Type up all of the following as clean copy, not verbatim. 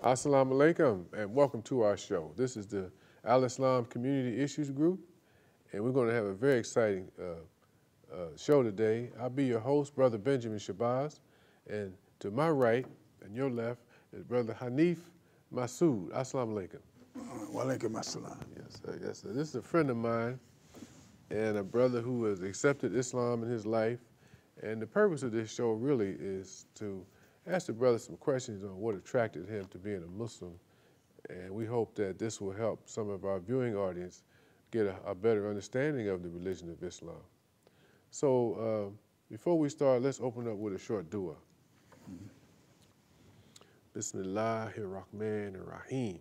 Assalamu alaikum and welcome to our show. This is the Al Islam Community Issues Group, and we're going to have a very exciting show today. I'll be your host, Brother Benjamin Shabazz, and to my right and your left is Brother Hanif Masood. Assalamu alaikum. Wa alaikum assalam. Yes, sir. This is a friend of mine and a brother who has accepted Islam in his life, and the purpose of this show really is to ask the brother some questions on what attracted him to being a Muslim, and we hope that this will help some of our viewing audience get a better understanding of the religion of Islam. So before we start, let's open up with a short dua. Bismillahirrahmanirrahim.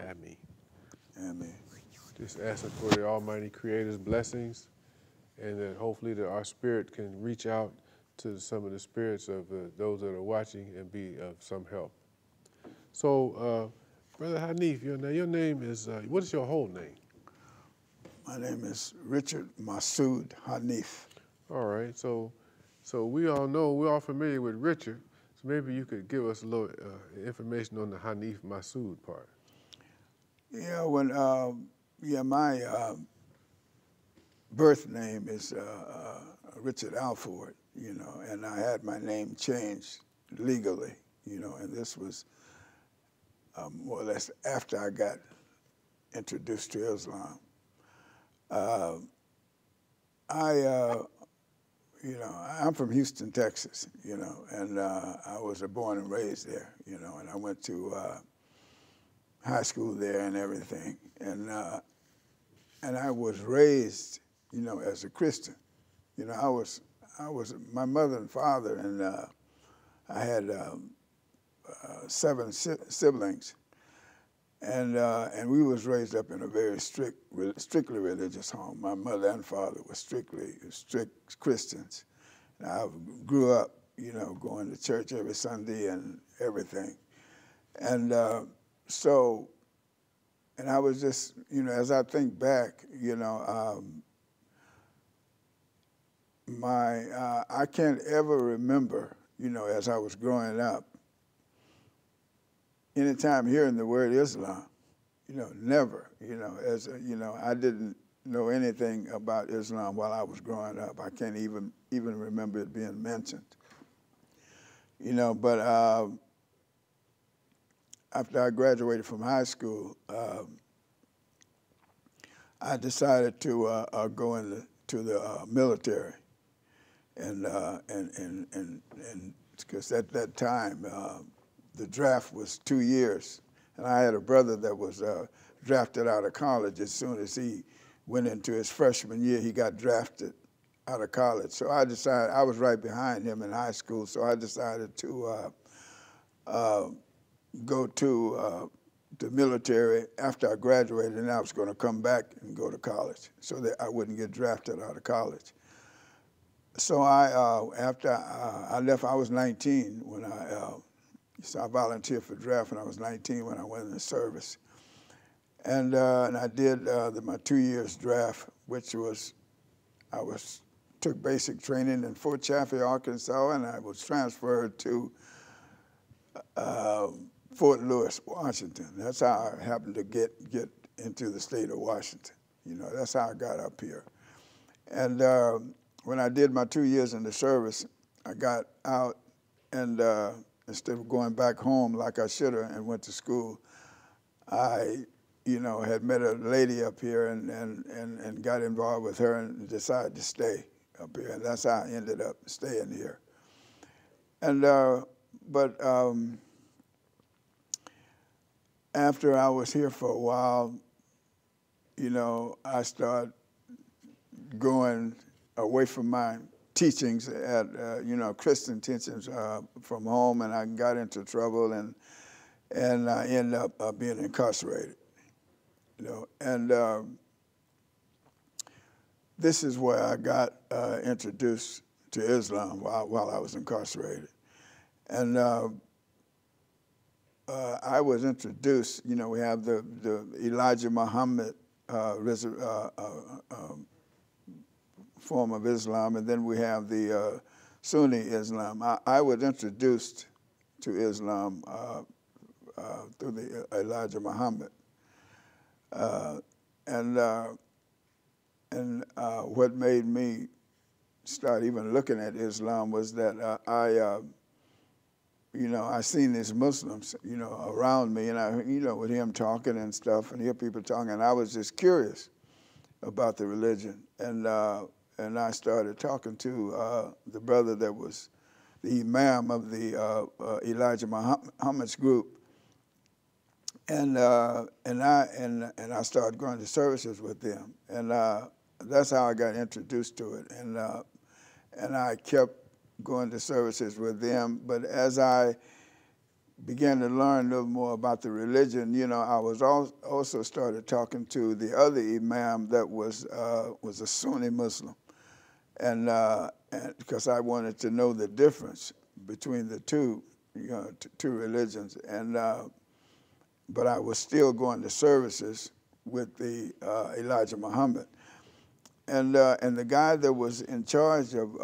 Ameen. Ameen. Just asking for the Almighty Creator's blessings, and that hopefully that our spirit can reach out to some of the spirits of those that are watching and be of some help. So, Brother Hanif, your name is, what is your whole name? My name is Richard Masood Hanif. All right, so we all know, we're all familiar with Richard, so maybe you could give us a little information on the Hanif Masood part. Yeah, my birth name is Richard Alford, and I had my name changed legally, and this was more or less after I got introduced to Islam. I'm from Houston, Texas, and I was born and raised there, and I went to high school there and everything, and I was raised, as a Christian. I was my mother and father, and I had 7 siblings, and we was raised up in a very strictly religious home. My mother and father were strict Christians. And I grew up, going to church every Sunday and everything, and and I was just, as I think back, I can't ever remember, as I was growing up, anytime hearing the word Islam, never, I didn't know anything about Islam while I was growing up. I can't even remember it being mentioned, but after I graduated from high school, I decided to go into the military, and because at that time the draft was 2 years, and I had a brother that was drafted out of college. As soon as he went into his freshman year, he got drafted out of college. So I decided, I was right behind him in high school, so I decided to go to the military after I graduated, and I was going to come back and go to college so that I wouldn't get drafted out of college. So after I left, I was 19 when so I volunteered for draft when I was 19 when I went in the service. And I did my 2 years draft, which was, took basic training in Fort Chaffee, Arkansas, and I was transferred to Fort Lewis, Washington. That's how I happened to get into the state of Washington. That's how I got up here. And when I did my 2 years in the service, I got out, and instead of going back home like I should have and went to school, I, had met a lady up here and got involved with her and decided to stay up here. And that's how I ended up staying here. And after I was here for a while, I started going away from my teachings at, Christian teachings from home, and I got into trouble, and I ended up being incarcerated, And this is where I got introduced to Islam while I was incarcerated. And I was introduced, we have the Elijah Muhammad form of Islam, and then we have the Sunni Islam. I was introduced to Islam through the Elijah Muhammad. And what made me start even looking at Islam was that I seen these Muslims, around me, and with him talking and stuff, and hear people talking, and I was just curious about the religion, and I started talking to the brother that was the imam of the Elijah Muhammad's group, and I started going to services with them, and that's how I got introduced to it, and I kept going to services with them. But as I began to learn a little more about the religion, I was also started talking to the other imam that was a Sunni Muslim, and because I wanted to know the difference between the two, two religions, and but I was still going to services with the Elijah Muhammad. And the guy that was in charge of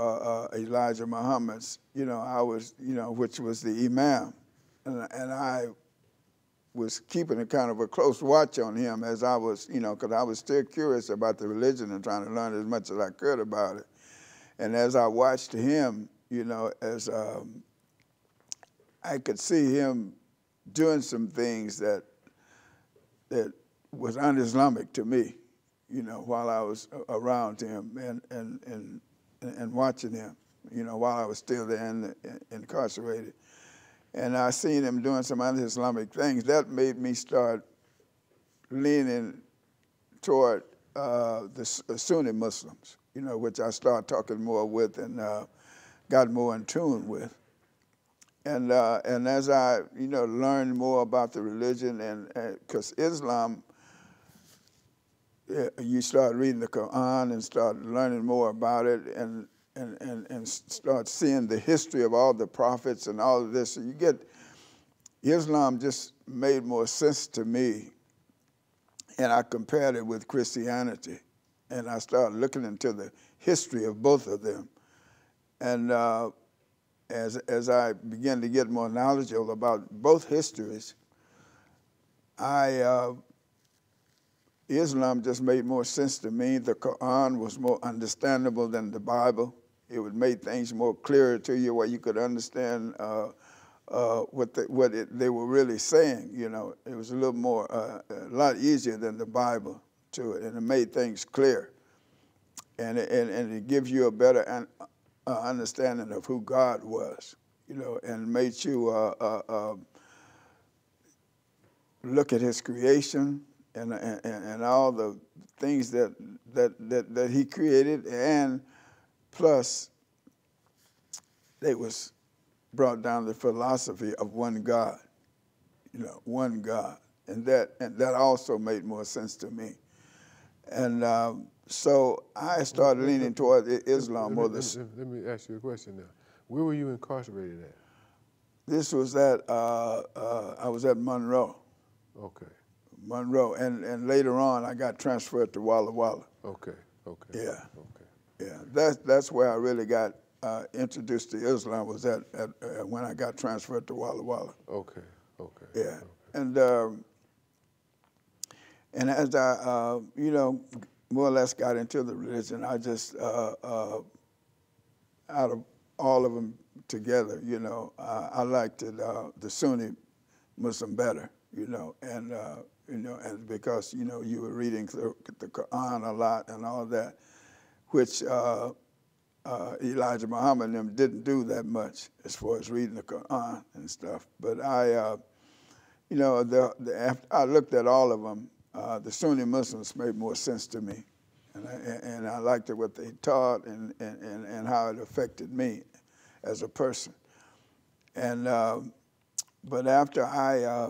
Elijah Muhammad's, I was, which was the imam, and I was keeping a kind of a close watch on him as I was, because I was still curious about the religion and trying to learn as much as I could about it. And as I watched him, as I could see him doing some things that was un-Islamic to me, while I was around him and watching him, while I was still there incarcerated. And I seen him doing some un-Islamic things. That made me start leaning toward the Sunni Muslims, which I started talking more with and got more in tune with. And as I, learned more about the religion, and because Islam, you start reading the Quran and start learning more about it, and start seeing the history of all the prophets and all of this. So you get, Islam just made more sense to me, and I compared it with Christianity, and I started looking into the history of both of them, and as I began to get more knowledgeable about both histories, Islam just made more sense to me. The Quran was more understandable than the Bible. It would make things more clearer to you, where you could understand what they were really saying. It was a little more, a lot easier than the Bible to it, and it made things clear, and it gives you a better understanding of who God was, and made you look at His creation and all the things that He created, and plus they was brought down the philosophy of one God, one God, and that also made more sense to me, and so I started leaning toward Islam. Let me ask you a question now. Where were you incarcerated at? This was at I was at Monroe. Okay. Monroe, and later on I got transferred to Walla Walla. Okay. Yeah. Okay. Yeah. That's where I really got introduced to Islam, was at when I got transferred to Walla Walla. Okay. Yeah. Okay. And as I more or less got into the religion, I just out of all of them together, I liked the Sunni Muslim better, and because you were reading the Quran a lot and all that, which Elijah Muhammad and them didn't do that much as far as reading the Quran and stuff. But I after I looked at all of them, the Sunni Muslims made more sense to me, and I liked what they taught and how it affected me as a person. And but after I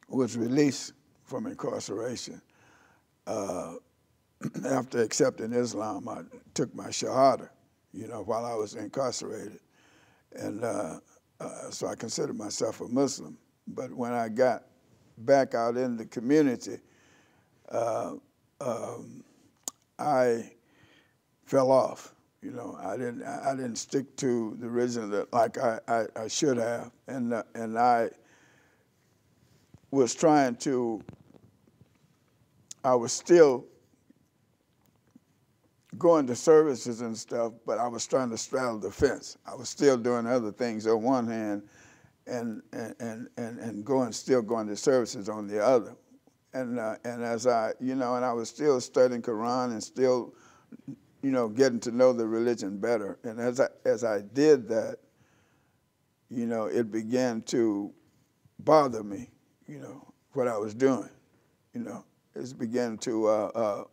was released from incarceration, after accepting Islam, I took my Shahada, while I was incarcerated, and so I considered myself a Muslim. But when I got back out in the community, I fell off. I didn't stick to the religion like I should have, and I was trying to, I was still going to services and stuff, but I was trying to straddle the fence. I was still doing other things on one hand and still going to services on the other. And as I, and I was still studying Quran and still, getting to know the religion better. And as I did that, it began to bother me, what I was doing. It began to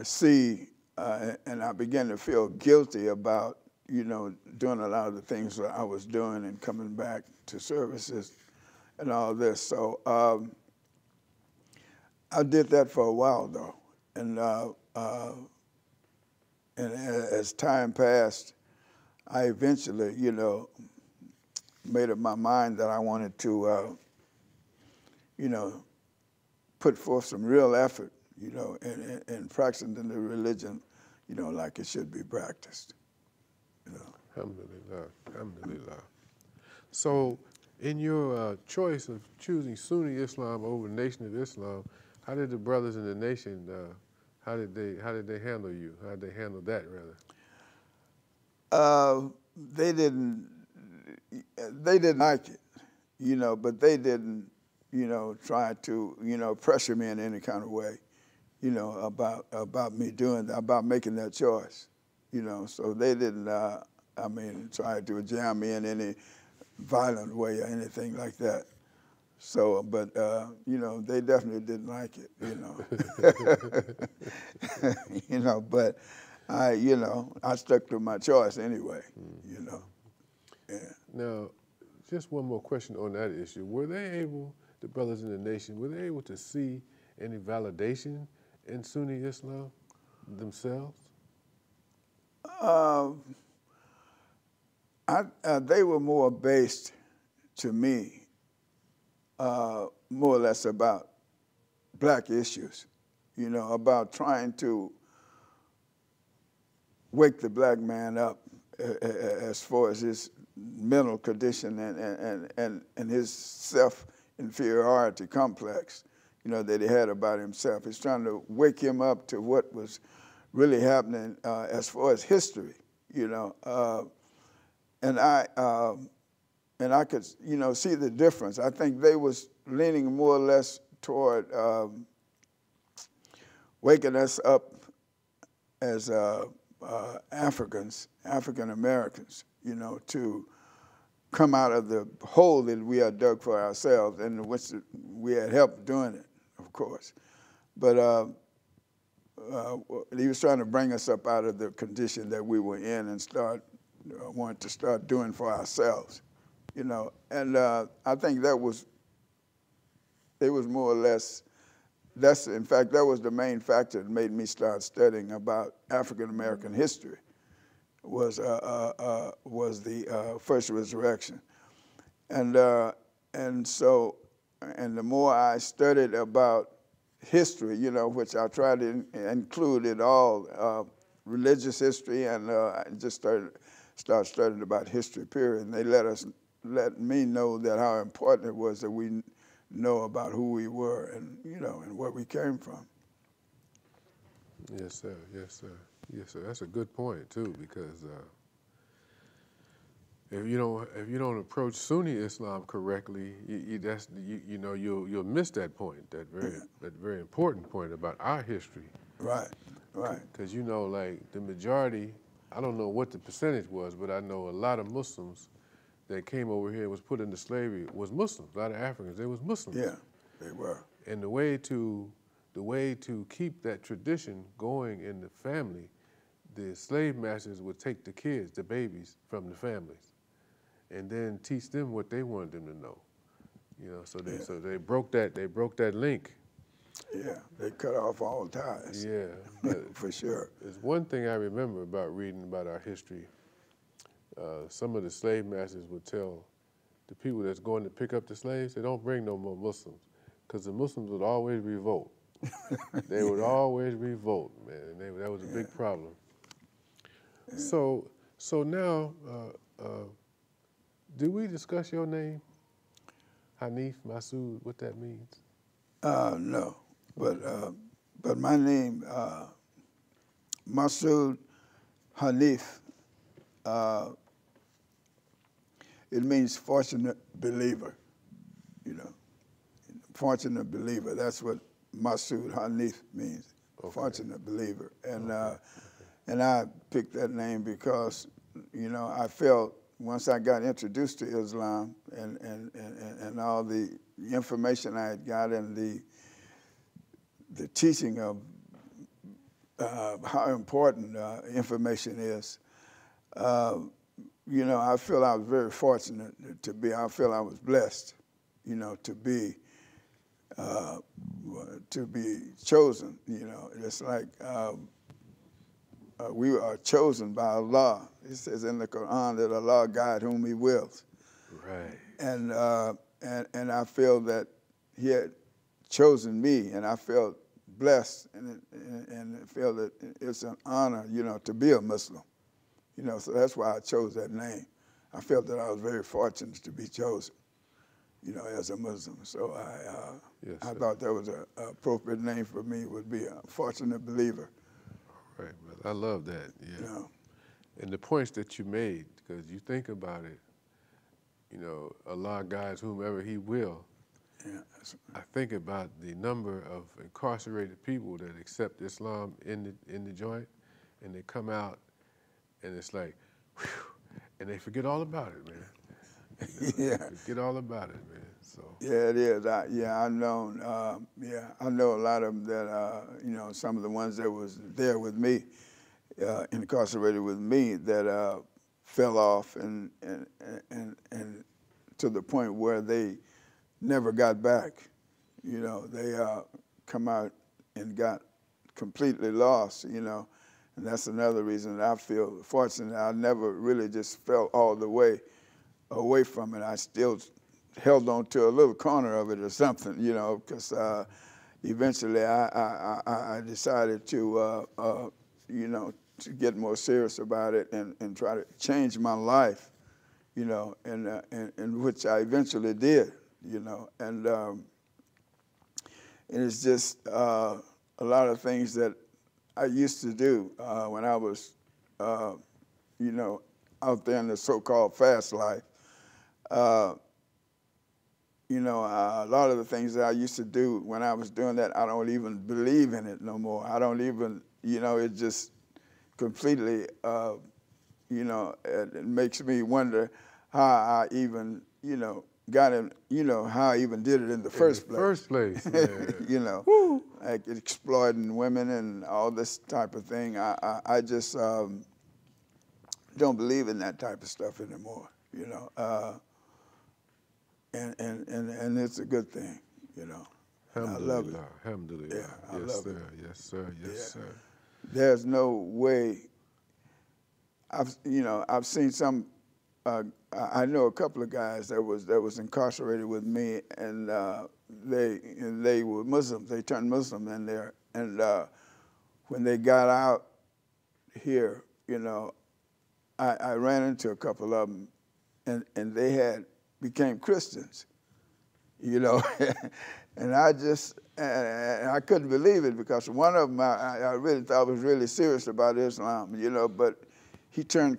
see, and I began to feel guilty about, doing a lot of the things that I was doing and coming back to services and all this. So I did that for a while, though. And as time passed, I eventually, made up my mind that I wanted to, put forth some real effort, in practicing the religion, like it should be practiced. Alhamdulillah, alhamdulillah. So, in your choice of choosing Sunni Islam over Nation of Islam, how did the brothers in the nation, how did they handle you? How did they handle that, rather? They didn't like it, but they didn't, try to, pressure me in any kind of way, about me about making that choice, So they didn't, try to jam me in any violent way or anything like that. So, but, they definitely didn't like it, but I stuck to my choice anyway, Yeah. Now, just one more question on that issue. Were they able, the brothers in the nation, were they able to see any validation in Sunni Islam themselves? They were more based, to me, more or less about black issues, about trying to wake the black man up as far as his mental condition and his self-inferiority complex, that he had about himself. He's trying to wake him up to what was really happening as far as history, and I could, see the difference. I think they was leaning more or less toward waking us up as African Americans, to come out of the hole that we had dug for ourselves, and which we had helped doing it, of course. But he was trying to bring us up out of the condition that we were in and wanted to start doing for ourselves, And I think it was more or less. In fact, that was the main factor that made me start studying about African American history. Was the first resurrection, and the more I studied about history, which I tried to include it all, religious history, and I just started studying about history, period. And they let me know that how important it was that we know about who we were and and where we came from. Yes, sir. Yes, sir. Yes, sir. That's a good point too, because if you don't approach Sunni Islam correctly, you'll miss that point, that very important point about our history. Right. Right. Because like the majority, I don't know what the percentage was, but I know a lot of Muslims that came over here and was put into slavery was Muslims. A lot of Africans, they was Muslims. Yeah, they were. And the way to keep that tradition going in the family, the slave masters would take the kids, the babies, from the families, and then teach them what they wanted them to know. So they broke that link. Yeah, they cut off all ties. Yeah, but for sure. There's one thing I remember about reading about our history. Some of the slave masters would tell the people that's going to pick up the slaves, they don't bring no more Muslims, because the Muslims would always revolt. They would always revolt, man. And that was a big problem. Yeah. So now, did we discuss your name? Hanif, Masood, what that means? No, but my name, Masood Hanif, it means fortunate believer, you know, fortunate believer. That's what Masood Hanif means, fortunate believer. And and I picked that name because, you know, I felt once I got introduced to Islam and all the information I had got and the teaching of how important information is, you know, I feel I was very fortunate I feel I was blessed, you know, to be chosen, you know. It's like we are chosen by Allah. It says in the Quran that Allah guide whom He wills. Right. And I feel that He had chosen me, and I felt blessed, and feel that it's an honor, you know, to be a Muslim. You know, so that's why I chose that name. I felt that I was very fortunate to be chosen, you know, as a Muslim. So I thought that was an appropriate name for me, would be a fortunate believer. Right, brother. I love that, yeah. You know? And the points that you made, because you think about it, you know, Allah guides whomever He will. Yeah, I think about the number of incarcerated people that accept Islam in the joint, and they come out, and it's like, whew, and they forget all about it, man. You know, yeah. Forget all about it, man. So. Yeah, it is. I know. I know a lot of them that, you know, some of the ones that was there with me, incarcerated with me, that fell off and to the point where they never got back. You know, they come out and got completely lost, you know, and that's another reason that I feel fortunate. I never really just fell all the way away from it. I still held on to a little corner of it or something, you know, because eventually I decided to, you know, to get more serious about it and try to change my life, you know, and which I eventually did, you know, and it's just a lot of things that I used to do when I was, you know, out there in the so-called fast life. You know, a lot of the things that I used to do when I was doing that, I don't even believe in it no more. I don't even, you know, it just completely, you know, it makes me wonder how I even, you know, got in, you know, how I even did it in the first place. First place, man. You know, like exploiting women and all this type of thing. I just don't believe in that type of stuff anymore, you know. And it's a good thing, you know. I love it. Alhamdulillah. Yeah, I Yes, love sir. it. Yes, sir. Yes, Yeah. sir. There's no way. I've seen some. I know a couple of guys that was incarcerated with me, and they were Muslims. They turned Muslim in there, and when they got out here, you know, I ran into a couple of them, and they became Christians, you know, and I couldn't believe it, because one of them I really thought was really serious about Islam, you know, but he turned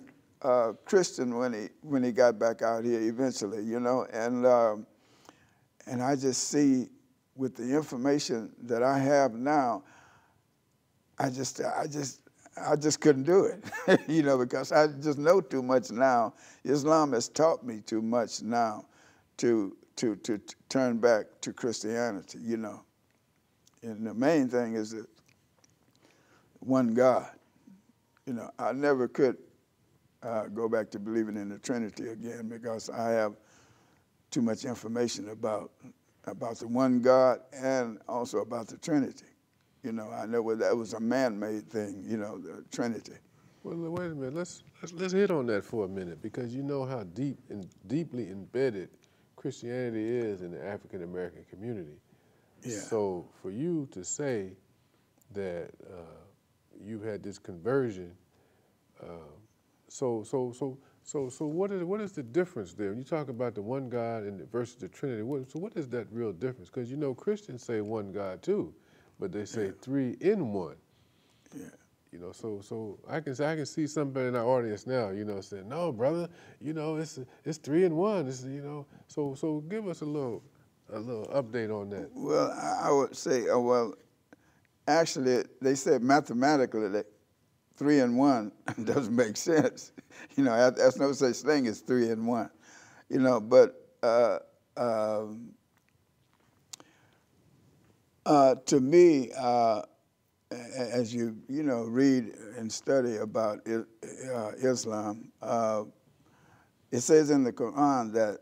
Christian when he got back out here eventually, you know, and I just see with the information that I have now, I just couldn't do it, you know, because I just know too much now. Islam has taught me too much now to turn back to Christianity, you know. And the main thing is that one God. You know, I never could go back to believing in the Trinity again, because I have too much information about the one God and also about the Trinity. You know, I know that was a man-made thing, you know, the Trinity. Well, wait a minute. Let's hit on that for a minute, because you know how deeply embedded Christianity is in the African American community. Yeah. So for you to say that you had this conversion, so So what is the difference there? When you talk about the one God and versus the Trinity, what is that real difference? Because you know Christians say one God too, but they say three in one. Yeah. You know, so I can see somebody in our audience now, you know, saying, no, brother, you know, it's three in one. It's, you know, so give us a little update on that. Well, I would say, well, actually, they said mathematically that 3 in 1 doesn't make sense. You know, there's no such thing as 3 in 1. You know, but to me, as you know read and study about Islam, it says in the Quran that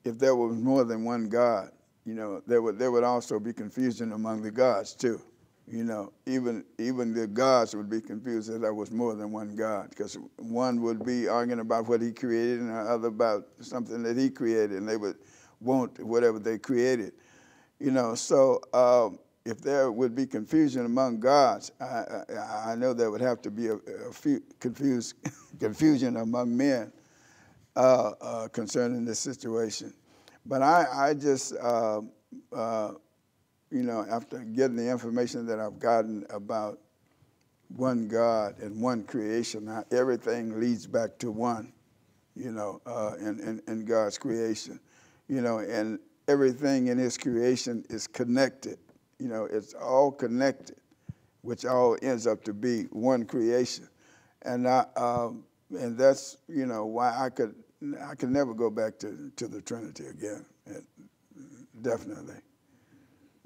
if there was more than one God, you know, there would also be confusion among the gods too. You know, even the gods would be confused if there was more than one God, because one would be arguing about what he created and the other about something that he created, and they would want whatever they created. You know, so if there would be confusion among gods, I know there would have to be a confusion among men concerning this situation. But I just, you know, after getting the information that I've gotten about one God and one creation, everything leads back to one, you know, in God's creation, you know, and everything in his creation is connected. You know, it's all connected, which all ends up to be one creation. And that's, you know, why I could never go back to the Trinity again, definitely,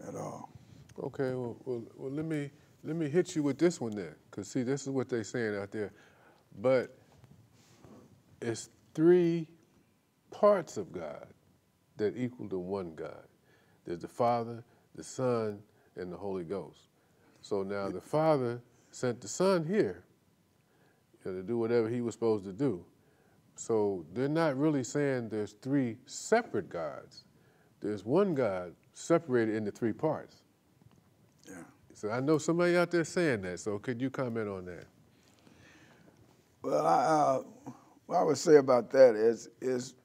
at all. Okay, well let me hit you with this one then, because see, this is what they're saying out there. But it's three parts of God that equal to one God. There's the Father, the Son, and the Holy Ghost. So now the Father sent the Son here, you know, to do whatever he was supposed to do. So they're not really saying there's three separate gods. There's one God separated into three parts. Yeah. So I know somebody out there saying that, so could you comment on that? Well, what I would say about that is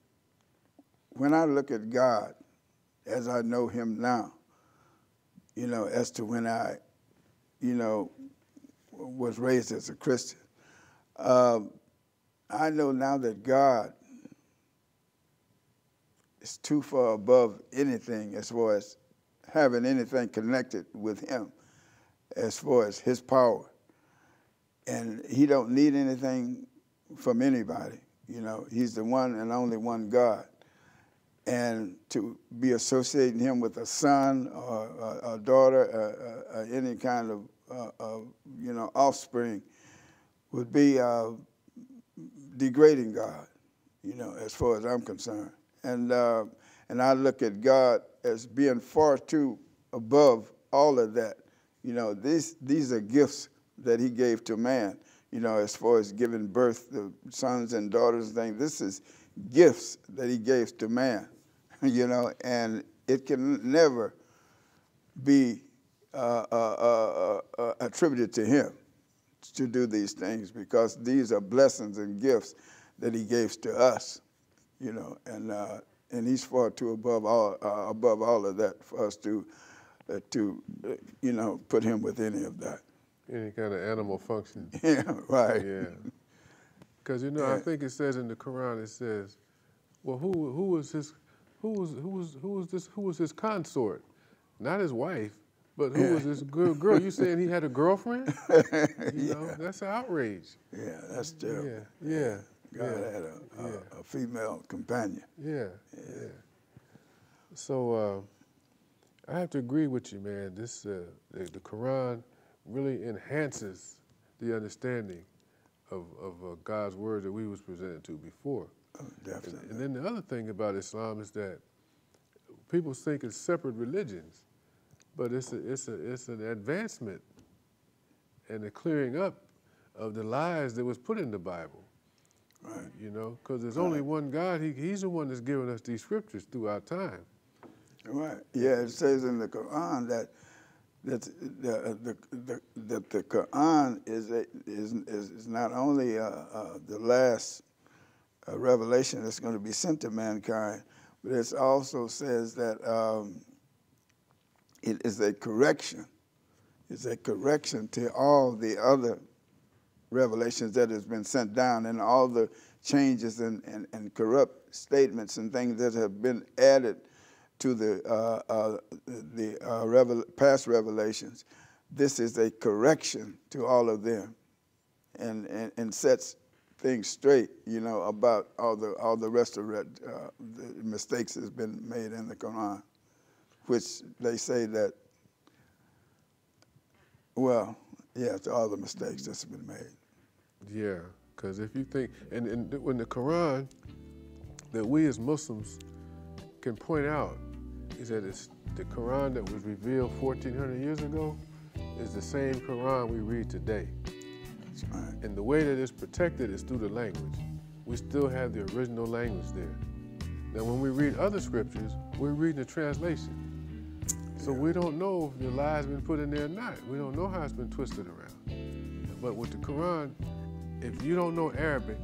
when I look at God as I know him now, you know, as to when I, you know, was raised as a Christian, I know now that God is too far above anything as far as having anything connected with him as far as his power. And he don't need anything from anybody. You know, he's the one and only one God. And to be associating him with a son or a daughter, any kind of you know, offspring would be degrading God, you know, as far as I'm concerned. And I look at God as being far too above all of that. You know, these are gifts that he gave to man, you know, as far as giving birth to sons and daughters and things. This is gifts that he gave to man, you know, and it can never be attributed to him to do these things, because these are blessings and gifts that he gives to us, you know, and he's far too above all of that for us to you know, put him with any of that. Any kind of animal function. Yeah, right. Yeah. Because, you know, I think it says in the Quran, it says, well, who was his consort? Not his wife, but who was this girl? You saying he had a girlfriend? You know, that's an outrage. Yeah, that's terrible. Yeah. God had a female companion. Yeah. So I have to agree with you, man. This the Quran really enhances the understanding of God's word that we was presented to before. Oh, definitely. And then the other thing about Islam is that people think it's separate religions, but it's an advancement and a clearing up of the lies that was put in the Bible. Right. You know, because there's only one God. He's the one that's given us these scriptures throughout time. Right. Yeah, it says in the Quran that the Quran is not only the last a revelation that's going to be sent to mankind, but it also says that it is a correction. It's a correction to all the other revelations that has been sent down and all the changes and corrupt statements and things that have been added to the past revelations. This is a correction to all of them, and sets things straight, you know, about all the rest of the mistakes that's been made in the Quran, which they say that, well, yeah, to all the mistakes that's been made. Yeah, because if you think, and when the Quran that we as Muslims can point out is that it's the Quran that was revealed 1,400 years ago is the same Quran we read today. That's right. And the way that it's protected is through the language. We still have the original language there. Now, when we read other scriptures, we're reading the translation. So we don't know if the lie's been put in there or not. We don't know how it's been twisted around. But with the Quran, if you don't know Arabic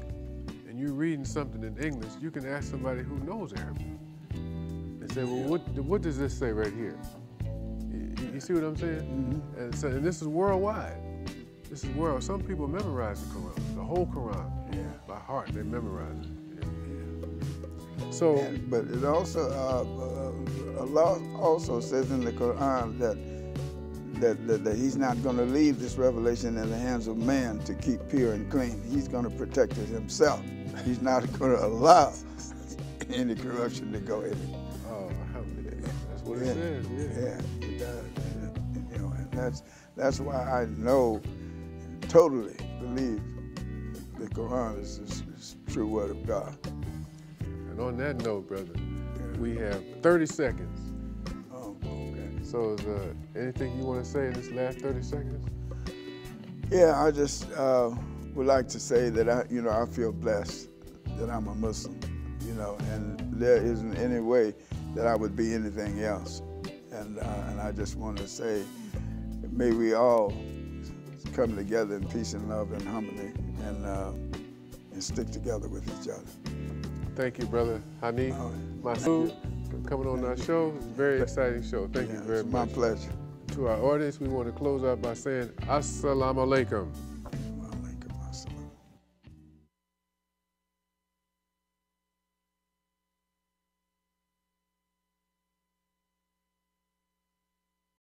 and you're reading something in English, you can ask somebody who knows Arabic and say, well, what does this say right here? You see what I'm saying? Mm-hmm. And this is worldwide. This is world. Some people memorize the Quran, the whole Quran, by heart. They memorize it. So, but it also Allah also says in the Quran that He's not going to leave this revelation in the hands of man to keep pure and clean. He's going to protect it Himself. He's not going to allow any corruption to go in it. Oh, alhamdulillah. That's what it says. Yeah, it does. You know, and that's why I know, totally believe the Quran is the true word of God. And on that note, brother, we have 30 seconds. Oh, okay. So is anything you want to say in this last 30 seconds? Yeah, I just would like to say that I feel blessed that I'm a Muslim, you know, and there isn't any way that I would be anything else. And I just want to say, may we all come together in peace and love and harmony and stick together with each other. Thank you, brother Hanif, Masood, for coming on our show. It's a very exciting show. Thank you very much. It's my pleasure. To our audience, we want to close out by saying, Assalamu alaikum.